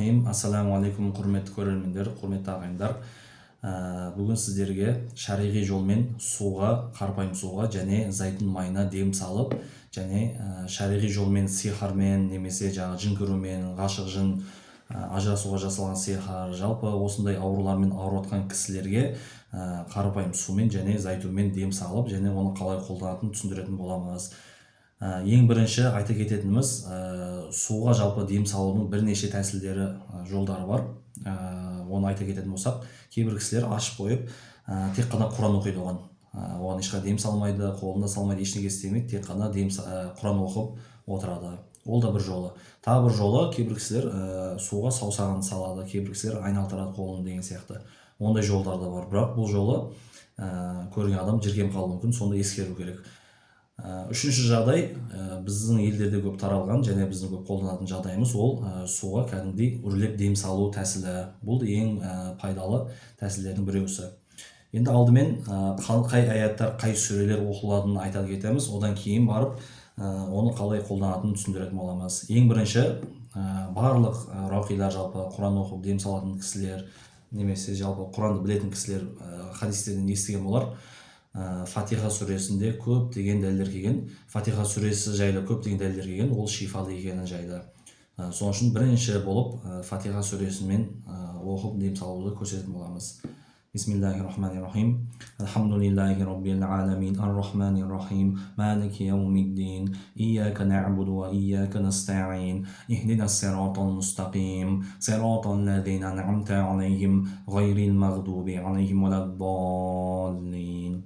Bismillahirrahmanirrahim. Assalamu алейкум, құрметті көрермендер, құрметті ағайындар. Бүгін сіздерге шариғи жолмен суға, қарапайым суға және зайтун майына дем салып, және шариғи жолмен сихармен немесе жын көрумен, ғашық жын, ажырасуға жасалған сихар, жалпы осындай аурулармен ауырып жатқан кісілерге қарапайым сумен және зайтунмен дем салып, және оны қалай қолданатынын түсіндіретін боламыз. Ең бірінші айта кететініміз, суға жалпы дем салудың бірнеше тәсілдері, жолдары бар. Оны айта кететін болсақ, кейбір кісілер ашып қойып, тек қана Құран оқиды оған. Оған ешқандай дем салмайды, қолында салмайды, ештеңе істемейді, тек қана Құран оқып отырады. Ол да бір жолы. Тағы бір жолы, кейбір кісілер суға саусағын салады, кейбір кісілер айналдырады қолын деген сияқты. Ондай жолдар да бар. Бірақ бұл жолы көрген адам жіркем қалуы мүмкін, сонда ескеру керек. Үшінші жағдай, біздің елдерде көп таралған және біздің көп қолданатын жағдайымыз, ол суға кәдімгідей үрлеп дем салу тәсілі. Бұл ең пайдалы тәсілдердің біреусі. Енді алдымен қай аяттар, қай сүрелер оқылатынын айта кетеміз, одан кейін барып оны қалай қолданатынын түсіндіретін боламыз. Ең бірінші, барлық рақилар, жалпы Құран оқып дем салатын кісілер, немесе жалпы Құранды білетін кісілер хадистерден естіген болар. Фатиха сүресінде көптеген дәлелдер келген, Фатиха сүресі жайлы көптеген дәлелдер келген, ол шифалы екені жайлы. Соның үшін бірінші болып Фатиха сүресімен оқып дем салуды көрсететін боламыз. Бисмиллахиррахманиррахим. Алхамдулиллахи раббил аламин, ар-рахманир-рахим, малики яумиддин, ийяка нa'буду ва ийяка наста'ин, ихдинас сиратал мустақим, сиратал лазина ан'амта алейхим, гайрил мағдуби алейхим валад-даллин.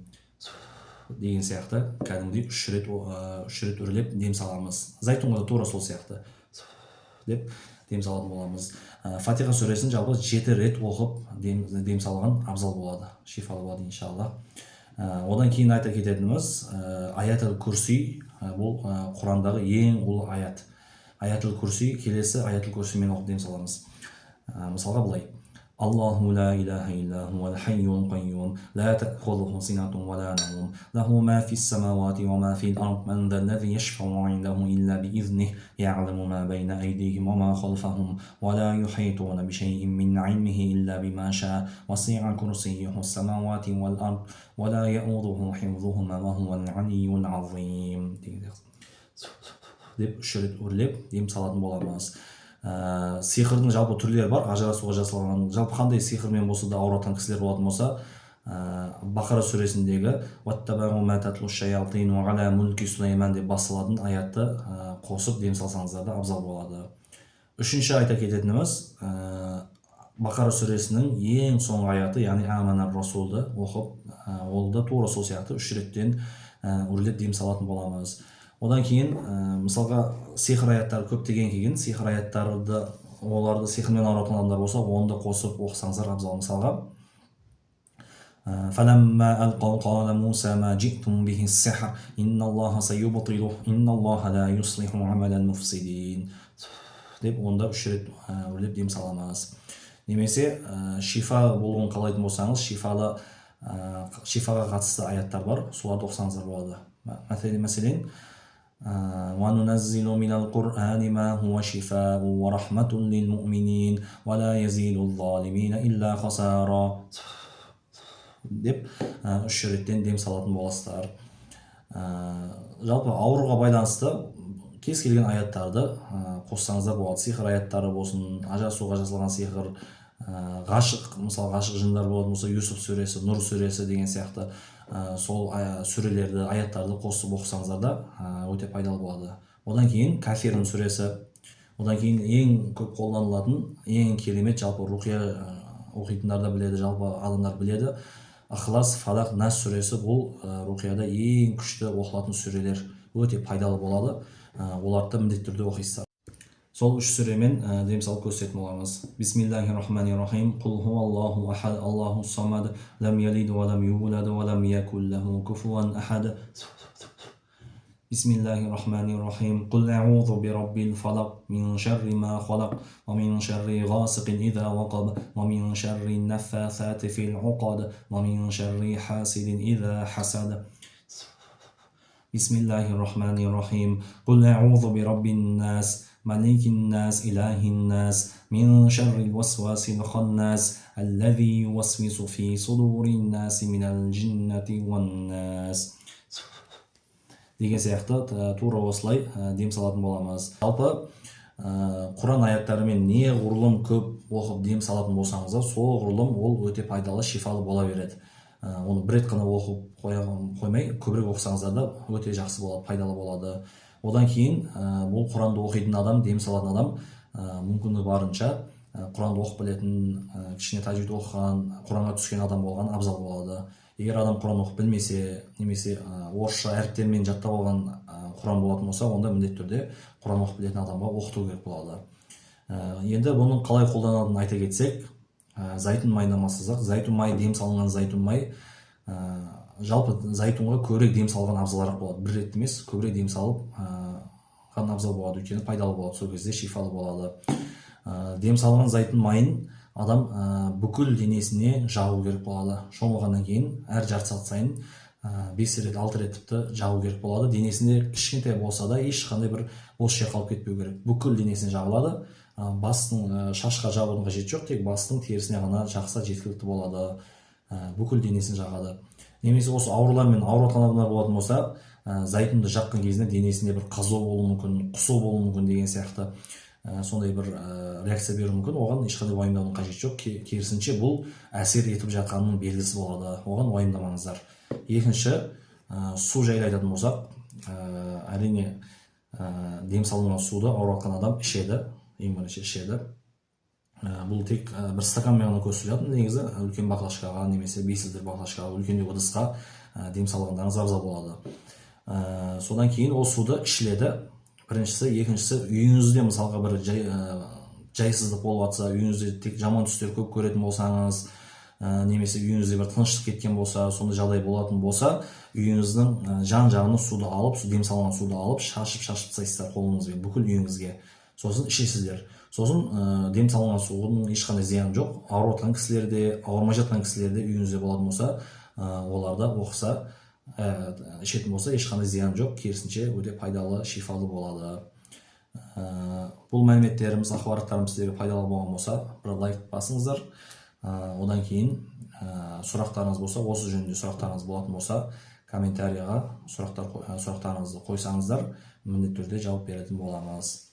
Деген сияқты кәдімгідей үш рет үрлеп дем саламыз. Зайтунға да тура сол сияқты деп дем салатын боламыз. Фатиха сүресін жалпы 7 рет оқып дем салған абзал болады, шифалы болады иншалла. Одан кейін айта кететініміз, аятыл курси, бұл Құрандағы ең ұлы аят. Аятыл курси, келесі аятыл курсимен оқып дем саламыз. Мысалға былай: Аллаху ла илаха илля хувал хайюл қайюм, ла таъхузуху синатун ва ла наум, лаху ма фис самавати ва ма фил ард, ман заллази яшфау индаху илля биизних, я'ламу ма байна айдихим ва ма халфахум, ва ла юхитуна бишай'ин мин илмихи илля бима ша'a, васи'a курсиyyuhu самавати вал ард, ва ла я'удуху хифзухума ва хувал алиyyул азим. Деп үш рет үрлеп дем салатын боламыз. Сихырдың жалпы түрлері бар, ажырасуға жасалған. Жалпы қандай сихырмен болса да ауыратын кісілер болатын болса, Бақара сүресіндегі «Ваттабағу ма татлу шаятину ала мулки Сулейман» деп басталатын аятты қосып дем салсаңыздар да абзал болады. Үшінші айта кететініміз, Бақара сүресінің ең соңғы аяты, яғни «Аманар Расулды» оқып, ол да тура сол сияқты үш реттен үрлеп дем салатын боламыз. Одан кейін, мысалға, сихыр аяттары көптеген келген, сихыр аяттарды, оларды сихырмен ауыратын адамдар болса, оны да қосып оқысаңыздар абзал. Мысалға, فَلَمَّا أَلْقَوْا قَالَ مُوسَى مَا جِئْتُمْ بِهِ السِّحْرُ إِنَّ اللَّهَ سَيُبْطِلُهُ إِنَّ اللَّهَ لَا يُصْلِحُ عَمَلَ الْمُفْسِدِينَ деп онда үш рет үрлеп дем саламыз. Немесе шифа болуын қалайтын болсаңыз, шифаға қатысты аяттар бар, соларды оқысаңыздар болады. Мәселен, وَنُنَزِّلُ مِنَ الْقُرْآنِ مَا هُوَ شِفَاءٌ وَرَحْمَةٌ لِلْمُؤْمِنِينَ وَلَا يَزِيدُ الظَّالِمِينَ إِلَّا خَسَارًا деп үш реттен дем салатын боласыздар. Жалпы ауруға байланысты кез келген аяттарды қоссаңыздар болады. Сихыр аяттары болсын, ажырасуға жасалған сихыр, ғашық, мысалы ғашық жындар болатын болса, Юсуф сүресі, Нұр сүресі деген сияқты сол сүрелерді, аяттарды қосып оқысаңыздар да өте пайдалы болады. Одан кейін Кафирун сүресі, одан кейін ең көп қолданылатын, ең керемет, жалпы руқия оқитындар да біледі, жалпы адамдар біледі. Ихлас, Фалақ, Нас сүресі, бұл руқияда ең күшті оқылатын сүрелер, өте пайдалы болады. Оларды міндетті түрде оқисыздар. Сол үш сүремен дем салып көрсететін боламыз. Бисмиллахиррахманиррахим. Құл хуаллаху ахад, Аллаху самад, лам ялид ва лам юлад ва лам якул лаху куфуан ахад. Бисмиллахиррахманиррахим. Құл а'удhu би раббил фалaq, мин шарри ма халaq, ва мин шарри ғасиқин иза вақаб, ва мин шарри наффаthati фил уқад, ва мин шарри хасидин иза хасад. Бисмиллахиррахманиррахим. Құл а'удhu би раббин нас, ملك الناس إله الناس من شر الوسواس الخناس الذي يوسوس في صدور الناس من الجنة والناس деген сияқты тура осылай дем салатын боламыз. Жалпы Құран аяттарымен не ғұрлым көп оқып дем салатын болсаңыздар, сол ғұрлым ол өте пайдалы, шифалы бола береді. Оны бір рет қана оқып қоймай, көбірек оқысаңыздар да өте жақсы болады, пайдалы болады. Одан кейін бұл Құранды оқитын адам, дем салатын адам мүмкіндігі барынша Құранды оқып білетін, кішкене тәжвид оқыған, Құранға түскен адам болған абзал болады. Егер адам Құран оқып білмесе, немесе орысша әріптермен жаттап алған Құран болатын болса, онда міндетті түрде Құран оқып білетін адамға оқыту керек болады. Енді бұның қалай қолданатынын айта кетсек, зайтун майынан бастасақ, зайтун май, дем салынған зайтун май, жалпы зайтунға көбірек дем салған абзалырақ болады. Бір рет емес, көбірек дем салып қан абзал болады, өйткені пайдалы болады, сол кезде шифалы болады. Дем салған зайтун майын адам бүкіл денесіне жағу керек болады. Шомылғаннан кейін әр жарты сағат сайын 5 рет, 6 рет тіпті жағу керек болады. Денесінде кішкентай болса да ешқандай бір бос жер қалып кетпеу керек. Бүкіл денесіне жағылады. Бастың шашқа жабудың қажеті жоқ, тек бастың терісіне ғана жақса жеткілікті болады. Бүкіл денесін жағады. Немесе осы аурулар мен ауыратын адамдар болатын болса, зайтунды жаққан кезінде денесінде бір қазу болуы мүмкін, құсу болуы мүмкін деген сияқты сондай бір реакция беруі мүмкін. Оған ешқандай уайымдаудың қажеті жоқ. Керісінше бұл әсер етіп жатқанының белгісі болады. Оған уайымдамаңыздар. Екінші, су жайлы айтатын болсақ, әрине дем салынған суды ауырған адам ішеді, ең бірінші ішеді. Бұл тек бір стаканмен ғана көзсілетін, негізі үлкен баклажкаға немесе 5 литр баклажкаға, үлкендеу ыдысқа дем салғандарыңыз абзал болады. Содан кейін ол суды ішіледі. Біріншісі, екіншісі, үйіңізде мысалға бір жайсыздық болып жатса, үйіңізде тек жаман түстер көп көретін болсаңыз, немесе үйіңізде бір тыныштық кеткен болса, сондай жағдай болатын болса, үйіңіздің жан-жағына суды алып, дем салған суды алып, шашып тастайсыздар қолыңызбен бүкіл үйіңізге. Сосын ішесіздер. Сосын дем салған судың ешқандай зияны жоқ. Ауырып жатқан кісілерде, ауырмай жатқан кісілерде үйіңізде болатын болса, оларда оқыса, ішетін болса, ешқандай зиян жоқ, керісінше өте пайдалы, шифалы болады. Бұл мәліметтеріміз, ақпараттарымыз сіздерге пайдалы болған болса, бір лайк басыңыздар. Одан кейін сұрақтарыңыз болса, осы жөнінде сұрақтарыңыз болатын болса, комментарияға сұрақтарыңызды қойсаңыздар, міндетті түрде жауап беретін боламыз.